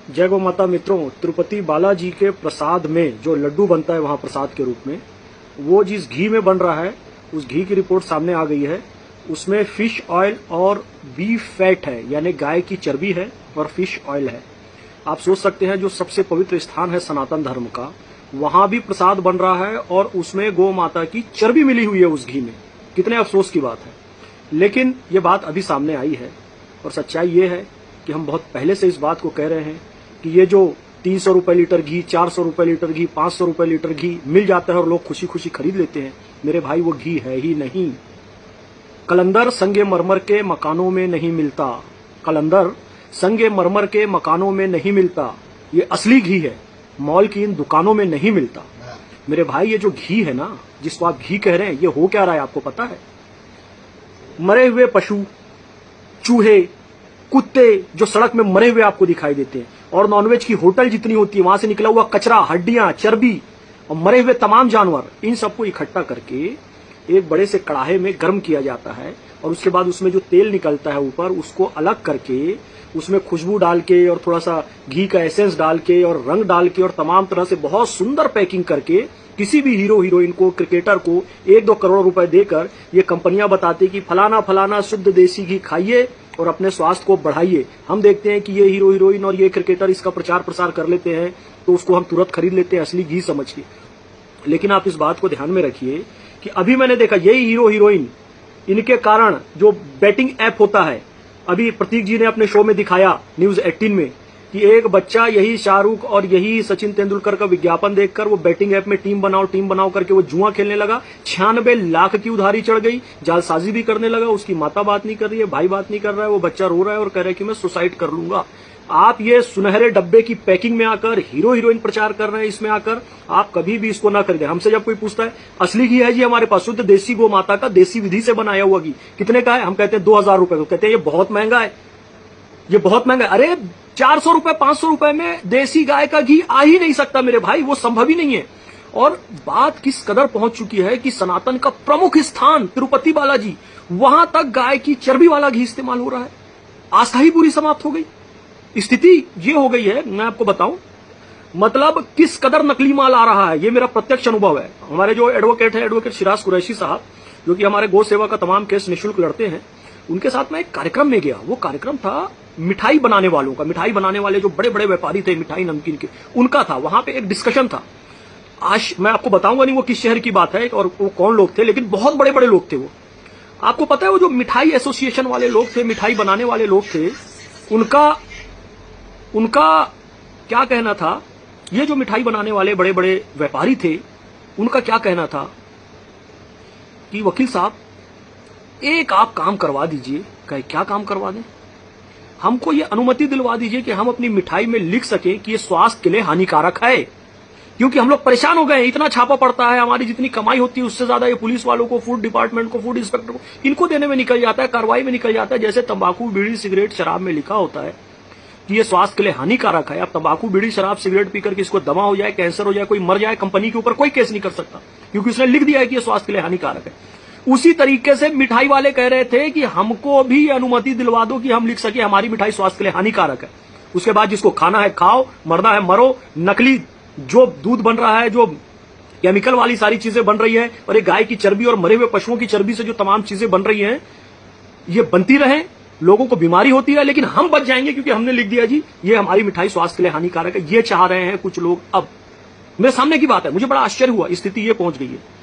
जय गौ माता मित्रों, तिरुपति बालाजी के प्रसाद में जो लड्डू बनता है वहां प्रसाद के रूप में, वो जिस घी में बन रहा है उस घी की रिपोर्ट सामने आ गई है। उसमें फिश ऑयल और बीफ फैट है, यानी गाय की चर्बी है और फिश ऑयल है। आप सोच सकते हैं जो सबसे पवित्र स्थान है सनातन धर्म का, वहां भी प्रसाद बन रहा है और उसमें गौ माता की चर्बी मिली हुई है उस घी में। कितने अफसोस की बात है, लेकिन ये बात अभी सामने आई है और सच्चाई ये है कि हम बहुत पहले से इस बात को कह रहे हैं कि ये जो 300 रुपए लीटर घी, 400 रुपए लीटर घी, 500 रुपए लीटर घी मिल जाता है और लोग खुशी खुशी खरीद लेते हैं, मेरे भाई वो घी है ही नहीं। कलंदर संगे मरमर के मकानों में नहीं मिलता, कलंदर संगे मरमर के मकानों में नहीं मिलता, ये असली घी है, मॉल की इन दुकानों में नहीं मिलता। मेरे भाई ये जो घी है ना, जिसको आप घी कह रहे हैं, ये हो क्या रहा है आपको पता है? मरे हुए पशु, चूहे, कुत्ते जो सड़क में मरे हुए आपको दिखाई देते हैं, और नॉनवेज की होटल जितनी होती है वहां से निकला हुआ कचरा, हड्डियां, चर्बी और मरे हुए तमाम जानवर, इन सबको इकट्ठा करके एक बड़े से कड़ाहे में गर्म किया जाता है और उसके बाद उसमें जो तेल निकलता है ऊपर, उसको अलग करके उसमें खुशबू डाल के और थोड़ा सा घी का एसेंस डाल के और रंग डाल के और तमाम तरह से बहुत सुंदर पैकिंग करके किसी भी हीरो हीरोइन को, क्रिकेटर को 1-2 करोड़ रुपए देकर ये कंपनियां बताती कि फलाना फलाना शुद्ध देसी घी खाइए और अपने स्वास्थ्य को बढ़ाइए। हम देखते हैं कि ये हीरो हीरोइन और ये क्रिकेटर इसका प्रचार प्रसार कर लेते हैं तो उसको हम तुरंत खरीद लेते हैं असली घी समझ के। लेकिन आप इस बात को ध्यान में रखिए कि अभी मैंने देखा यही हीरो हीरोइन, इनके कारण जो बैटिंग ऐप होता है, अभी प्रतीक जी ने अपने शो में दिखाया न्यूज 18 में कि एक बच्चा यही शाहरुख और यही सचिन तेंदुलकर का विज्ञापन देखकर वो बैटिंग ऐप में टीम बनाओ करके वो जुआ खेलने लगा। 96 लाख की उधारी चढ़ गई, जालसाजी भी करने लगा। उसकी माता बात नहीं कर रही है, भाई बात नहीं कर रहा है, वो बच्चा रो रहा है और कह रहा है कि मैं सुसाइड कर लूंगा। आप ये सुनहरे डब्बे की पैकिंग में आकर हीरो हीरोइन प्रचार कर रहे हैं, इसमें आकर आप कभी भी इसको ना खरीदें। हमसे जब कोई पूछता है असली घी है जी हमारे पास, शुद्ध देसी गौ माता का देसी विधि से बनाया हुआ घी, कितने का है? हम कहते हैं 2000 रुपए का। कहते हैं ये बहुत महंगा है, ये बहुत महंगा है। अरे 400 रुपए 500 रुपए में देसी गाय का घी आ ही नहीं सकता मेरे भाई, वो संभव ही नहीं है। और बात किस कदर पहुंच चुकी है कि सनातन का प्रमुख स्थान तिरुपति बालाजी, वहां तक गाय की चर्बी वाला घी इस्तेमाल हो रहा है। आस्था ही पूरी समाप्त हो गई। स्थिति ये हो गई है, मैं आपको बताऊं, मतलब किस कदर नकली माल आ रहा है, ये मेरा प्रत्यक्ष अनुभव है। हमारे जो एडवोकेट है, एडवोकेट शिराज कुरैशी साहब, जो कि हमारे गौ सेवा का तमाम केस निःशुल्क लड़ते हैं, उनके साथ मैं एक कार्यक्रम में गया। वो कार्यक्रम था मिठाई बनाने वालों का, मिठाई बनाने वाले जो बड़े बड़े व्यापारी थे मिठाई नमकीन के, उनका था। वहां पे एक डिस्कशन था। आज मैं आपको बताऊंगा नहीं वो किस शहर की बात है और वो कौन लोग थे, लेकिन बहुत बड़े बड़े लोग थे वो। आपको पता है वो जो मिठाई एसोसिएशन वाले लोग थे, मिठाई बनाने वाले लोग थे, उनका क्या कहना था, ये जो मिठाई बनाने वाले बड़े बड़े व्यापारी थे, उनका क्या कहना था कि वकील साहब एक आप काम करवा दीजिए। कहे क्या काम करवा दें? हमको ये अनुमति दिलवा दीजिए कि हम अपनी मिठाई में लिख सकें कि ये स्वास्थ्य के लिए हानिकारक है, क्योंकि हम लोग परेशान हो गए हैं। इतना छापा पड़ता है, हमारी जितनी कमाई होती है उससे ज्यादा ये पुलिस वालों को, फूड डिपार्टमेंट को, फूड इंस्पेक्टर को, इनको देने में निकल जाता है, कार्रवाई में निकल जाता है। जैसे तंबाकू, बीड़ी, सिगरेट, शराब में लिखा होता है कि ये स्वास्थ्य के लिए हानिकारक है। अब तंबाकू, बीड़ी, शराब, सिगरेट पीकर किसको दमा हो जाए, कैंसर हो जाए, कोई मर जाए, कंपनी के ऊपर कोई केस नहीं कर सकता, क्योंकि उसने लिख दिया है कि ये स्वास्थ्य के लिए हानिकारक है। उसी तरीके से मिठाई वाले कह रहे थे कि हमको भी अनुमति दिलवा दो कि हम लिख सके हमारी मिठाई स्वास्थ्य के लिए हानिकारक है। उसके बाद जिसको खाना है खाओ, मरना है मरो। नकली जो दूध बन रहा है, जो केमिकल वाली सारी चीजें बन रही है, और एक गाय की चर्बी और मरे हुए पशुओं की चर्बी से जो तमाम चीजें बन रही हैं, ये बनती रहे, लोगों को बीमारी होती है, लेकिन हम बच जाएंगे क्योंकि हमने लिख दिया जी ये हमारी मिठाई स्वास्थ्य के लिए हानिकारक है। ये चाह रहे हैं कुछ लोग। अब मेरे सामने की बात है, मुझे बड़ा आश्चर्य हुआ, स्थिति ये पहुंच गई है।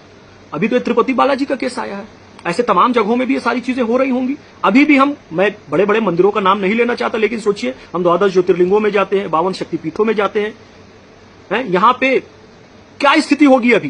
अभी तो तिरुपति बालाजी का केस आया है, ऐसे तमाम जगहों में भी ये सारी चीजें हो रही होंगी। अभी भी मैं बड़े बड़े मंदिरों का नाम नहीं लेना चाहता, लेकिन सोचिए हम 12 ज्योतिर्लिंगों में जाते हैं, 52 शक्तिपीठों में जाते हैं, यहां पे क्या स्थिति होगी अभी?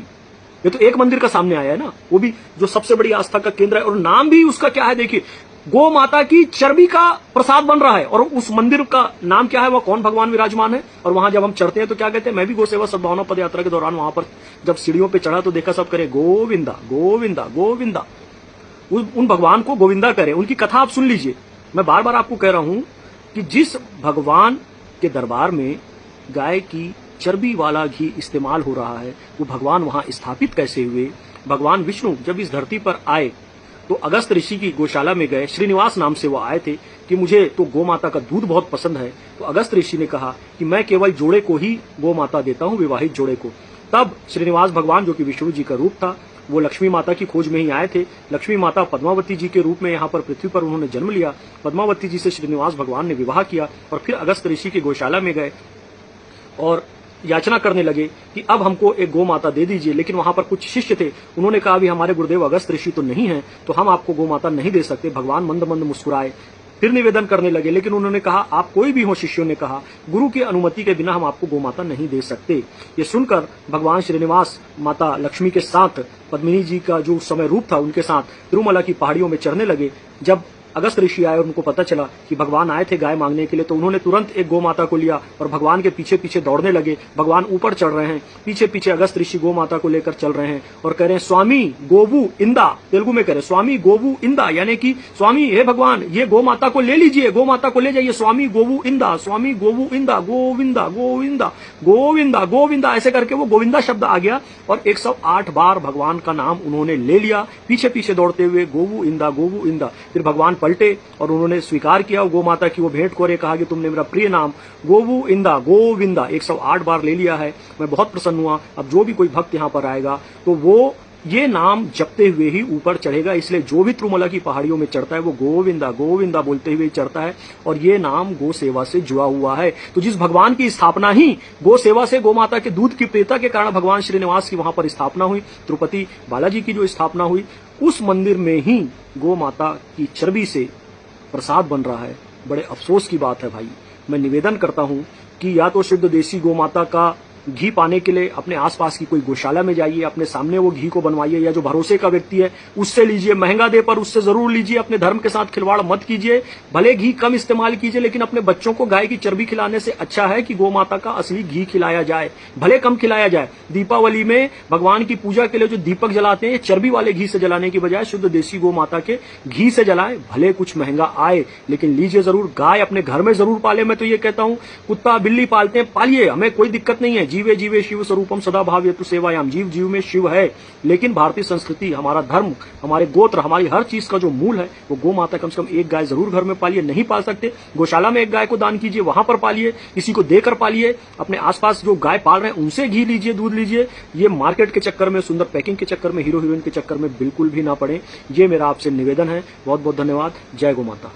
ये तो एक मंदिर का सामने आया है ना, वो भी जो सबसे बड़ी आस्था का केंद्र है, और नाम भी उसका क्या है देखिए, गौ माता की चर्बी का प्रसाद बन रहा है। और उस मंदिर का नाम क्या है, वह कौन भगवान विराजमान है। और वहां जब हम चढ़ते हैं तो क्या कहते हैं, मैं भी गौ सेवा सद्भावना पद यात्रा के दौरान वहां पर जब सीढ़ियों पे चढ़ा तो देखा सब करे गोविंदा गोविंदा गोविंदा, उन भगवान को गोविंदा करें। उनकी कथा आप सुन लीजिए। मैं बार बार आपको कह रहा हूं कि जिस भगवान के दरबार में गाय की चर्बी वाला घी इस्तेमाल हो रहा है, वो भगवान वहां स्थापित कैसे हुए? भगवान विष्णु जब इस धरती पर आए तो अगस्त ऋषि की गौशाला में गए, श्रीनिवास नाम से वो आए थे कि मुझे तो गौ माता का दूध बहुत पसंद है। तो अगस्त ऋषि ने कहा कि मैं केवल जोड़े को ही गौ माता देता हूं, विवाहित जोड़े को। तब श्रीनिवास भगवान, जो कि विष्णु जी का रूप था, वो लक्ष्मी माता की खोज में ही आए थे। लक्ष्मी माता पद्मावती जी के रूप में यहाँ पर पृथ्वी पर उन्होंने जन्म लिया। पद्मावती जी से श्रीनिवास भगवान ने विवाह किया और फिर अगस्त ऋषि की गौशाला में गए और याचना करने लगे कि अब हमको एक गौ माता दे दीजिए। लेकिन वहां पर कुछ शिष्य थे, उन्होंने कहा, अभी हमारे गुरुदेव अगस्त ऋषि तो नहीं है, तो हम आपको गौ माता नहीं दे सकते। भगवान मंद मंद मुस्कुराए, फिर निवेदन करने लगे, लेकिन उन्होंने कहा, आप कोई भी हो, शिष्यों ने कहा, गुरु की अनुमति के बिना हम आपको गौ माता नहीं दे सकते। ये सुनकर भगवान श्रीनिवास माता लक्ष्मी के साथ, पद्मिनी जी का जो समय रूप था उनके साथ तिरुमला की पहाड़ियों में चढ़ने लगे। जब अगस्त ऋषि आए और उनको पता चला कि भगवान आए थे गाय मांगने के लिए, तो उन्होंने तुरंत एक गौ माता को लिया और भगवान के पीछे पीछे दौड़ने लगे। भगवान ऊपर चढ़ रहे हैं, पीछे पीछे अगस्त ऋषि गौ माता को लेकर चल रहे हैं और कह रहे हैं, स्वामी गोवु इंदा, तेलुगु में कह रहे, स्वामी गोवु इंदा, यानी कि स्वामी हे भगवान, ये गौ माता को ले लीजिए, गौ माता को ले जाइए, स्वामी गोवु इंदा, स्वामी गोवु इंदा, गोविंदा गोविंदा गोविंदा गोविंदा, ऐसे करके वो गोविंदा शब्द आ गया और 108 बार भगवान का नाम उन्होंने ले लिया, पीछे पीछे दौड़ते हुए, गोवु इंदा गोवु इंदा। फिर भगवान पलटे और उन्होंने स्वीकार किया गौ माता की वो भेंट को, कहा कि तुमने मेरा प्रिय नाम गोवु इंदा गोविंदा 108 बार ले लिया है, मैं बहुत प्रसन्न हुआ। अब जो भी कोई भक्त यहाँ पर आएगा तो वो ये नाम जपते हुए ही ऊपर चढ़ेगा, इसलिए जो भी तिरुमला की पहाड़ियों में चढ़ता है वो गोविंदा गोविंदा बोलते हुए चढ़ता है और ये नाम गो सेवा से जुड़ा हुआ है। तो जिस भगवान की स्थापना ही गो सेवा से, गौ माता के दूध की प्रियता के कारण भगवान श्रीनिवास की वहां पर स्थापना हुई, तिरुपति बालाजी की जो स्थापना हुई, उस मंदिर में ही गो माता की चर्बी से प्रसाद बन रहा है। बड़े अफसोस की बात है भाई। मैं निवेदन करता हूं कि या तो शुद्ध देसी गौ माता का घी पाने के लिए अपने आसपास की कोई गौशाला में जाइए, अपने सामने वो घी को बनवाइए, या जो भरोसे का व्यक्ति है उससे लीजिए, महंगा दे पर उससे जरूर लीजिए। अपने धर्म के साथ खिलवाड़ मत कीजिए, भले घी कम इस्तेमाल कीजिए, लेकिन अपने बच्चों को गाय की चर्बी खिलाने से अच्छा है कि गौ माता का असली घी खिलाया जाए, भले कम खिलाया जाए। दीपावली में भगवान की पूजा के लिए जो दीपक जलाते हैं, चर्बी वाले घी से जलाने की बजाय शुद्ध देसी गौ माता के घी से जलाएं, भले कुछ महंगा आए लेकिन लीजिए जरूर। गाय अपने घर में जरूर पाले, मैं तो ये कहता हूं, कुत्ता बिल्ली पालते हैं, पालिए, हमें कोई दिक्कत नहीं है। जीवे जीवे शिव स्वरूपम सदा भावयतु सेवायाम, जीव जीव में शिव है। लेकिन भारतीय संस्कृति, हमारा धर्म, हमारे गोत्र, हमारी हर चीज का जो मूल है वो गौ माता। कम से कम एक गाय जरूर घर में पालिए, नहीं पाल सकते गौशाला में एक गाय को दान कीजिए, वहां पर पालिए, किसी को देकर पालिए। अपने आसपास जो गाय पाल रहे हैं उनसे घी लीजिए, दूध लीजिए। ये मार्केट के चक्कर में, सुंदर पैकिंग के चक्कर में, हीरो हीरोइन के चक्कर में बिल्कुल भी ना पड़े। ये मेरा आपसे निवेदन है। बहुत बहुत धन्यवाद। जय गौ माता।